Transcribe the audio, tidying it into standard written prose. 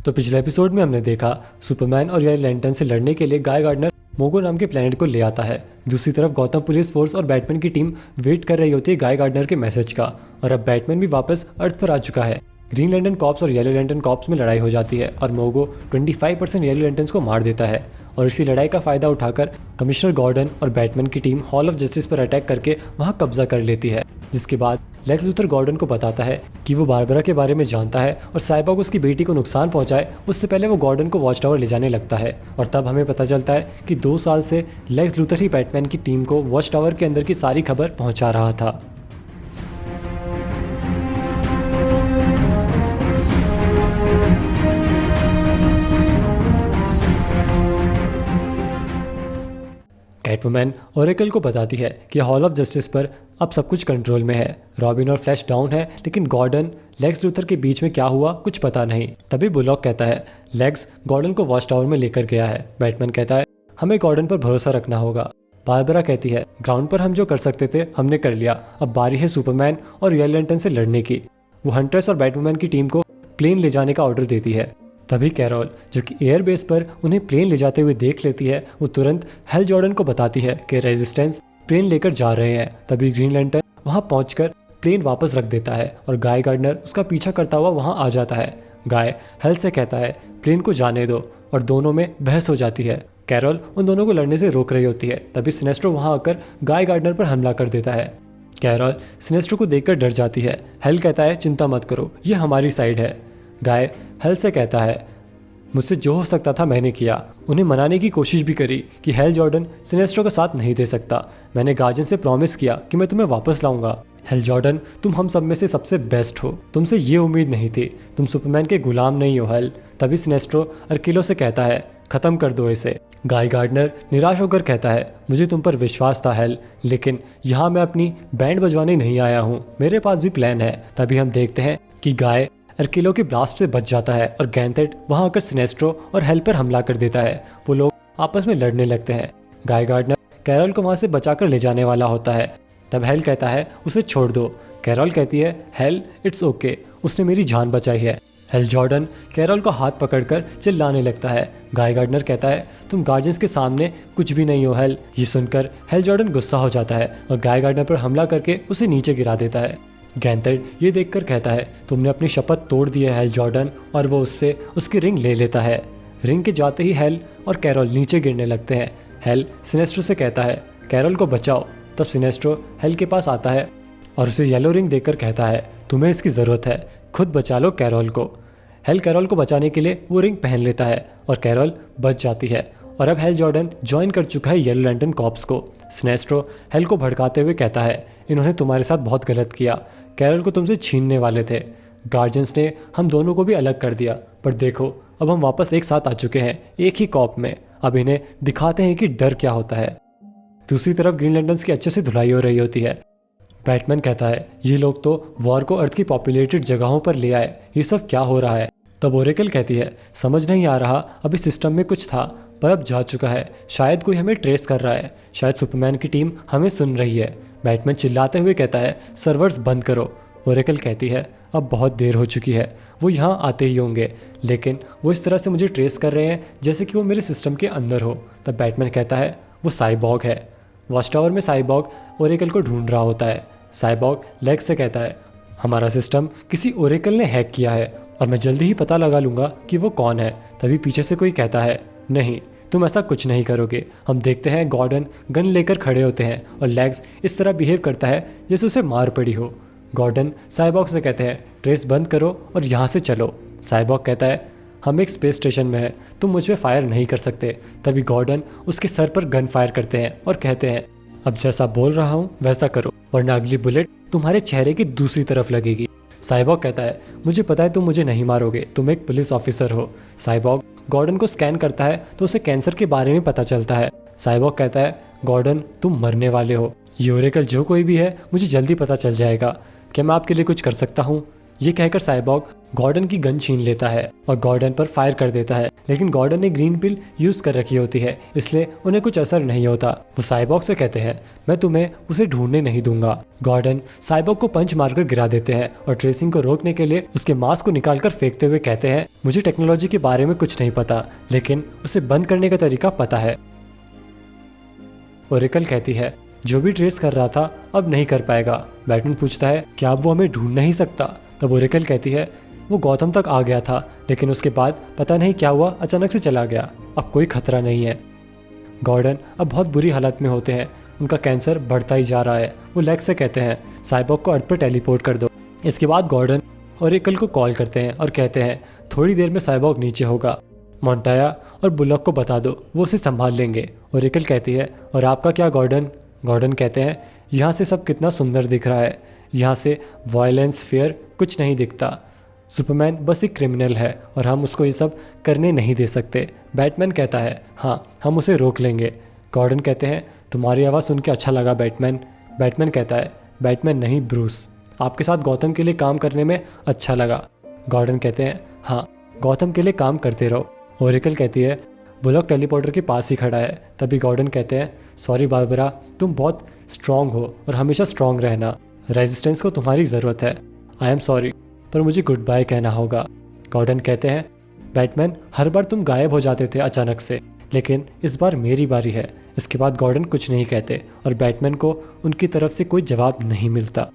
तो पिछले एपिसोड में हमने देखा सुपरमैन और येलो लैंटर्न से लड़ने के लिए गाय गार्डनर मोगो नाम के प्लेनेट को ले आता है। दूसरी तरफ गौतम पुलिस फोर्स और बैटमैन की टीम वेट कर रही होती है गाय गार्डनर के मैसेज का, और अब बैटमैन भी वापस अर्थ पर आ चुका है। ग्रीन लैंटर्न कॉप्स और येलो लैंटर्न कॉप्स में लड़ाई हो जाती है और मोगो 25% येलो लैंटर्न्स को मार देता है, और इसी लड़ाई का फायदा उठाकर कमिश्नर गॉर्डन और बैटमैन की टीम हॉल ऑफ जस्टिस पर अटैक करके वहां कब्जा कर लेती है। जिसके बाद लेक्स लूथर गॉर्डन को बताता है कि वो बारबरा के बारे में जानता है और साइबॉग उसकी बेटी को नुकसान पहुंचाए उससे पहले वो गॉर्डन को वॉच टावर ले जाने लगता है। और तब हमें पता चलता है कि 2 साल से लेक्स लूथर ही बैटमैन की टीम को वॉच टावर के अंदर की सारी खबर पहुंचा रहा था। कैटवुमैन ओरेकल को बताती है कि हॉल ऑफ जस्टिस पर अब सब कुछ कंट्रोल में है। रॉबिन और फ्लैश डाउन है, लेकिन गॉर्डन लेक्स लूथर के बीच में क्या हुआ कुछ पता नहीं। तभी बुलॉक कहता है लेक्स गॉर्डन को वॉच टावर में लेकर गया है। बैटमैन कहता है हमें गॉर्डन पर भरोसा रखना होगा। बारबरा कहती है ग्राउंड पर हम जो कर सकते थे हमने कर लिया, अब बारी है सुपरमैन और येलो लैंटर्न से लड़ने की। वो हंटर्स और बैटवुमैन की टीम को प्लेन ले जाने का ऑर्डर देती है। तभी कैरोल जो कि एयरबेस पर उन्हें प्लेन ले जाते हुए देख लेती है, वो तुरंत हेल जॉर्डन को बताती है कि रेजिस्टेंस प्लेन लेकर जा रहे हैं। तभी ग्रीन लैंटर्न वहां पहुंचकर प्लेन वापस रख देता है और गाय गार्डनर उसका पीछा करता हुआ वहां आ जाता है। गाय हेल से कहता है प्लेन को जाने दो, और दोनों में बहस हो जाती है। कैरोल उन दोनों को लड़ने से रोक रही होती है। तभी सिनेस्ट्रो वहां आकर गाय गार्डनर पर हमला कर देता है। कैरोल सिनेस्ट्रो को देखकर डर जाती है। हेल कहता है चिंता मत करो, ये हमारी साइड है। गाय हेल से कहता है मुझसे जो हो सकता था मैंने किया। उन्हें मनाने की कोशिश भी करी कि हेल जॉर्डन सिनेस्ट्रो का साथ नहीं दे सकता। मैंने गार्जियन से प्रॉमिस किया कि मैं तुम्हें वापस लाऊंगा। हेल जॉर्डन तुम हम सब में से सबसे बेस्ट हो, तुमसे ये उम्मीद नहीं थी, तुम सुपरमैन के गुलाम नहीं हो हेल। तभी सिनेस्ट्रो अर्किलो से कहता है खत्म कर दो इसे। गाय गार्डनर निराश होकर कहता है मुझे तुम पर विश्वास था हेल, लेकिन यहाँ मैं अपनी बैंड बजवाने नहीं आया हूँ, मेरे पास भी प्लान है। तभी हम देखते हैं कि गाय अर्किलो के ब्लास्ट से बच जाता है और गैंथेट वहां आकर सिनेस्ट्रो और हेल पर हमला कर देता है। वो लोग आपस में लड़ने लगते हैं। गाय गार्डनर कैरोल को वहां से बचाकर ले जाने वाला होता है। तब हेल कहता है उसे छोड़ दो। कैरोल कहती है हेल इट्स ओके, उसने मेरी जान बचाई है। हेल जॉर्डन कैरोल को हाथ पकड़कर चिल्लाने लगता है। गाय गार्डनर कहता है तुम गार्जियंस के सामने कुछ भी नहीं हो हेल। ये सुनकर हेल जॉर्डन गुस्सा हो जाता है और गाय गार्डनर पर हमला करके उसे नीचे गिरा देता है। गैंथेट ये देखकर कहता है तुमने अपनी शपथ तोड़ दी है हेल जॉर्डन, और वो उससे उसकी रिंग ले लेता है। रिंग के जाते ही हेल और कैरोल नीचे गिरने लगते हैं। हेल सिनेस्ट्रो से कहता है कैरोल को बचाओ। तब सिनेस्ट्रो हेल के पास आता है और उसे येलो रिंग देकर कहता है तुम्हें इसकी ज़रूरत है, खुद बचा लो कैरोल को। हेल कैरोल को बचाने के लिए वो रिंग पहन लेता है और कैरोल बच जाती है। और अब हेल जॉर्डन ज्वाइन कर चुका है येलो लैंटर्न कॉप्स को। सिनेस्ट्रो हेल को भड़काते हुए कहता है इन्होंने तुम्हारे साथ बहुत गलत किया, कैरोल को तुमसे छीनने वाले थे। गार्जियंस ने हम दोनों को भी अलग कर दिया, पर देखो अब हम वापस एक साथ आ चुके हैं एक ही कॉप में। अब इन्हें दिखाते हैं कि डर क्या होता है। दूसरी तरफ ग्रीन लैंटर्न्स की अच्छे से धुलाई हो रही होती है। बैटमैन कहता है ये लोग तो वॉर को अर्थ की पॉपुलेटेड जगहों पर ले आए, ये सब क्या हो रहा है। तब ओरेकल कहती है समझ नहीं आ रहा, अभी सिस्टम में कुछ था पर अब जा चुका है, शायद कोई हमें ट्रेस कर रहा है, शायद सुपरमैन की टीम हमें सुन रही है। बैटमैन चिल्लाते हुए कहता है सर्वर्स बंद करो। ओरेकल कहती है अब बहुत देर हो चुकी है, वो यहाँ आते ही होंगे, लेकिन वो इस तरह से मुझे ट्रेस कर रहे हैं जैसे कि वो मेरे सिस्टम के अंदर हो। तब बैटमैन कहता है वो साइबॉग है। वॉच टावर में साइबॉग ओरेकल को ढूंढ रहा होता है। साइबॉग लेक्स से कहता है हमारा सिस्टम किसी ओरेकल ने हैक किया है और मैं जल्दी ही पता लगा लूँगा कि वो कौन है। तभी पीछे से कोई कहता है नहीं तुम ऐसा कुछ नहीं करोगे। हम देखते हैं गॉर्डन गन लेकर खड़े होते हैं और लेग्स इस तरह बिहेव करता है जैसे उसे मार पड़ी हो। गॉर्डन साइबॉग से कहते हैं ट्रेस बंद करो और यहाँ से चलो। साइबॉग कहता है हम एक स्पेस स्टेशन में हैं, तुम मुझ पे फायर नहीं कर सकते। तभी गॉर्डन उसके सर पर गन फायर करते हैं और कहते हैं अब जैसा बोल रहा हूँ वैसा करो, वरना अगली बुलेट तुम्हारे चेहरे की दूसरी तरफ लगेगी। साइबॉग कहता है मुझे पता है तुम मुझे नहीं मारोगे, तुम एक पुलिस ऑफिसर हो। साइबॉग गॉर्डन को स्कैन करता है तो उसे कैंसर के बारे में पता चलता है। साइबॉग कहता है गॉर्डन तुम मरने वाले हो, ये ओरेकल जो कोई भी है मुझे जल्दी पता चल जाएगा, क्या मैं आपके लिए कुछ कर सकता हूँ। ये कहकर साइबॉग गॉर्डन की गन छीन लेता है और गॉर्डन पर फायर कर देता है, लेकिन गॉर्डन ने ग्रीन पिल यूज कर रखी होती है, इसलिए उन्हें कुछ असर नहीं होता। वो साइबॉग से कहते हैं, मैं तुम्हें उसे ढूंढने नहीं दूंगा। गॉर्डन साइबॉग को पंच मारकर गिरा देते हैं और ट्रेसिंग को रोकने के लिए उसके मास्क को निकालकर फेंकते हुए कहते हैं, मुझे टेक्नोलॉजी के बारे में कुछ नहीं पता, लेकिन उसे बंद करने का तरीका पता है। ओरेकल कहती है, जो भी ट्रेस कर रहा था अब नहीं कर पाएगा। बैटमैन पूछता है, क्या अब वो हमें ढूंढ नहीं सकता? तब ओरेकल कहती है, वो गौतम तक आ गया था, लेकिन उसके बाद पता नहीं क्या हुआ, अचानक से चला गया। अब कोई खतरा नहीं है। गॉर्डन अब बहुत बुरी हालत में होते हैं, उनका कैंसर बढ़ता ही जा रहा है। वो लेक्स से कहते हैं, साइबॉग को अर्थ पर टेलीपोर्ट कर दो। इसके बाद गॉर्डन ओरेकल को कॉल करते हैं और कहते हैं, थोड़ी देर में साइबॉग नीचे होगा, मोंटाया और बुलॉक को बता दो, वो उसे संभाल लेंगे। ओरेकल कहती है, और आपका क्या गॉर्डन? गॉर्डन कहते हैं, यहाँ से सब कितना सुंदर दिख रहा है, यहाँ से वायलेंस फेयर कुछ नहीं दिखता। सुपरमैन बस एक क्रिमिनल है और हम उसको ये सब करने नहीं दे सकते। बैटमैन कहता है, हाँ हम उसे रोक लेंगे। गॉर्डन कहते हैं, तुम्हारी आवाज़ सुन के अच्छा लगा बैटमैन। बैटमैन कहता है, बैटमैन नहीं ब्रूस, आपके साथ गौतम के लिए काम करने में अच्छा लगा। गॉर्डन कहते हैं, हाँ गौतम के लिए काम करते रहो। ओरेकल कहती है, बुलॉक टेलीपोर्टर के पास ही खड़ा है। तभी गॉर्डन कहते हैं, सॉरी बारबरा, तुम बहुत स्ट्रांग हो और हमेशा स्ट्रांग रहना, रेजिस्टेंस को तुम्हारी ज़रूरत है। आई एम सॉरी, पर मुझे गुड बाय कहना होगा। गॉर्डन कहते हैं, बैटमैन हर बार तुम गायब हो जाते थे अचानक से, लेकिन इस बार मेरी बारी है। इसके बाद गॉर्डन कुछ नहीं कहते और बैटमैन को उनकी तरफ से कोई जवाब नहीं मिलता।